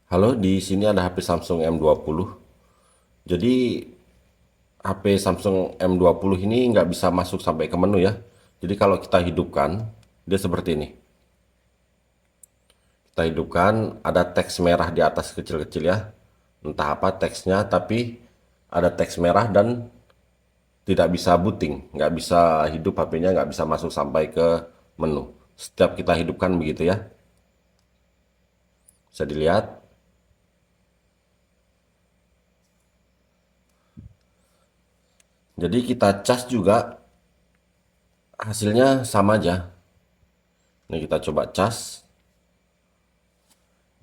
Halo, di sini ada HP Samsung M20. Jadi HP Samsung M20 ini nggak bisa masuk sampai ke menu ya. Jadi kalau kita hidupkan, dia seperti ini. Kita hidupkan, ada teks merah di atas kecil-kecil ya. Entah apa teksnya, tapi ada teks merah dan tidak bisa booting, nggak bisa hidup HP-nya, nggak bisa masuk sampai ke menu. Setiap kita hidupkan begitu ya. Bisa dilihat. Jadi kita cas juga hasilnya sama aja. Ini kita coba cas.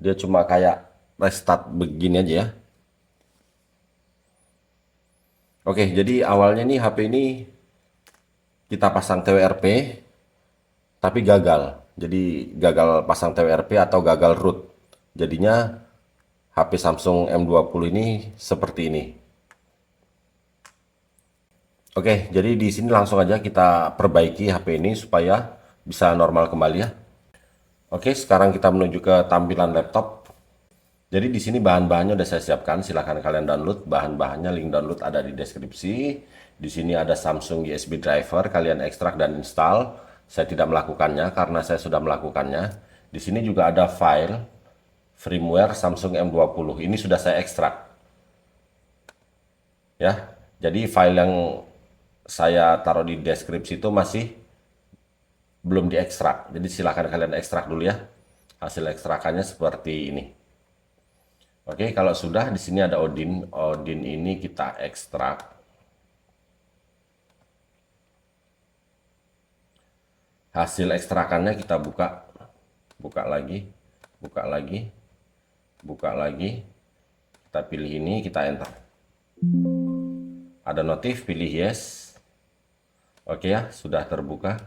Dia cuma kayak restart begini aja ya. Oke, jadi awalnya nih HP ini kita pasang TWRP tapi gagal. Jadi gagal pasang TWRP atau gagal root. Jadinya HP Samsung M20 ini seperti ini. Oke, jadi di sini langsung aja kita perbaiki HP ini supaya bisa normal kembali ya. Oke, sekarang kita menuju ke tampilan laptop. Jadi di sini bahan-bahannya udah saya siapkan, silahkan kalian download. Bahan-bahannya link download ada di deskripsi. Di sini ada Samsung USB driver, kalian ekstrak dan install. Saya tidak melakukannya karena saya sudah melakukannya. Di sini juga ada file firmware Samsung M20. Ini sudah saya ekstrak. Ya. Jadi file yang saya taruh di deskripsi itu masih belum diekstrak. Jadi silahkan kalian ekstrak dulu ya. Hasil ekstrakannya seperti ini. Oke, kalau sudah di sini ada Odin. Odin ini kita ekstrak. Hasil ekstrakannya kita buka. Buka lagi, buka lagi, buka lagi. Kita pilih ini, kita enter. Ada notif, pilih yes. Oke ya, sudah terbuka.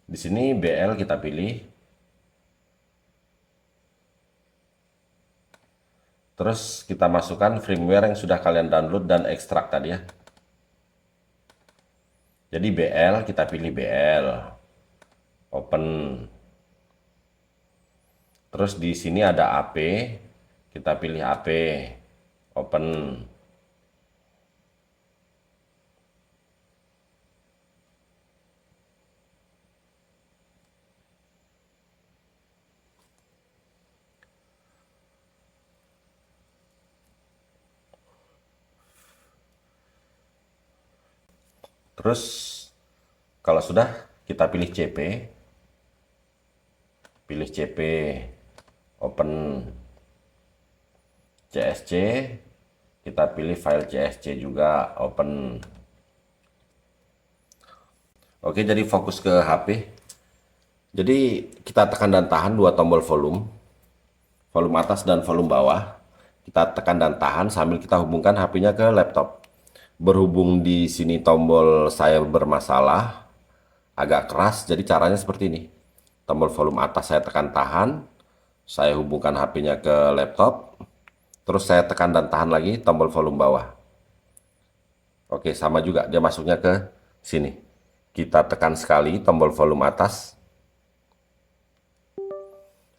Di sini BL kita pilih. Terus kita masukkan firmware yang sudah kalian download dan ekstrak tadi ya. Jadi BL, kita pilih BL. Open. Terus di sini ada AP. Kita pilih AP. Open. Terus kalau sudah kita pilih CP. Pilih CP. Open. CSC. Kita pilih file CSC juga. Open. Oke, jadi fokus ke HP. Jadi kita tekan dan tahan dua tombol volume. Volume atas dan volume bawah. Kita tekan dan tahan sambil kita hubungkan HP-nya ke laptop. Berhubung di sini tombol saya bermasalah, agak keras, jadi caranya seperti ini. Tombol volume atas saya tekan tahan, saya hubungkan HP-nya ke laptop, terus saya tekan dan tahan lagi tombol volume bawah. Oke, sama juga dia masuknya ke sini. Kita tekan sekali tombol volume atas.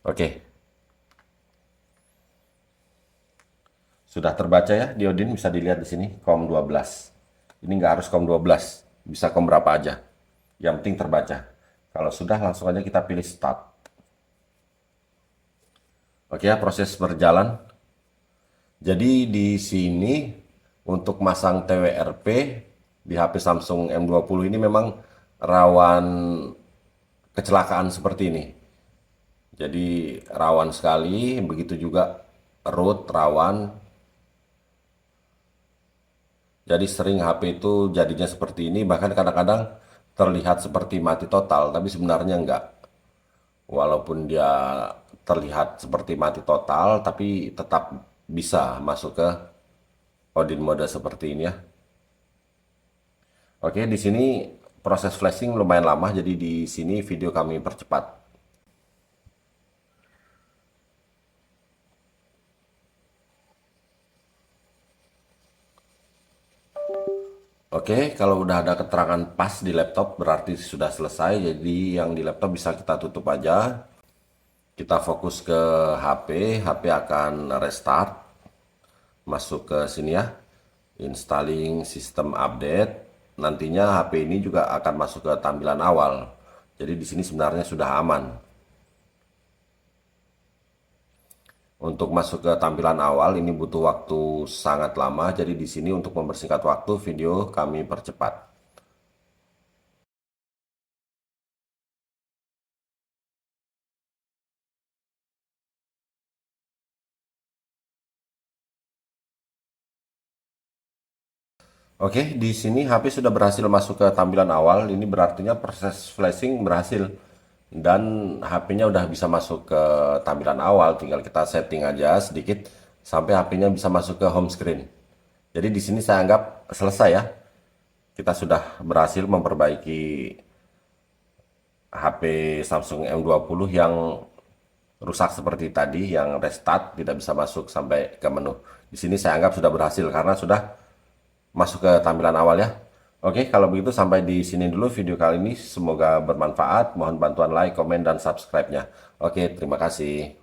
Oke. Sudah terbaca ya, diodin bisa dilihat di sini, COM12. Ini nggak harus COM12, bisa COM berapa aja. Yang penting terbaca. Kalau sudah, langsung aja kita pilih start. Oke ya, proses berjalan. Jadi di sini untuk masang TWRP di HP Samsung M20 ini memang rawan kecelakaan seperti ini. Jadi rawan sekali, begitu juga root rawan. Jadi sering HP itu jadinya seperti ini, bahkan kadang-kadang terlihat seperti mati total, tapi sebenarnya enggak. Walaupun dia terlihat seperti mati total, tapi tetap bisa masuk ke Odin mode seperti ini ya. Oke, di sini proses flashing lumayan lama, jadi di sini video kami percepat. Oke, kalau udah ada keterangan pas di laptop berarti sudah selesai. Jadi yang di laptop bisa kita tutup aja. Kita fokus ke HP, HP akan restart, masuk ke sini ya, installing system update. Nantinya HP ini juga akan masuk ke tampilan awal. Jadi di sini sebenarnya sudah aman. Untuk masuk ke tampilan awal ini butuh waktu sangat lama. Jadi di sini untuk mempersingkat waktu video kami percepat. Oke, di sini HP sudah berhasil masuk ke tampilan awal. Ini berartinya proses flashing berhasil dan HP-nya udah bisa masuk ke tampilan awal. Tinggal kita setting aja sedikit sampai HP-nya bisa masuk ke home screen. Jadi di sini saya anggap selesai ya. Kita sudah berhasil memperbaiki HP Samsung M20 yang rusak seperti tadi, yang restart tidak bisa masuk sampai ke menu. Di sini saya anggap sudah berhasil karena sudah masuk ke tampilan awal ya. Oke, kalau begitu sampai di sini dulu video kali ini. Semoga bermanfaat. Mohon bantuan like, komen, dan subscribe-nya. Oke, terima kasih.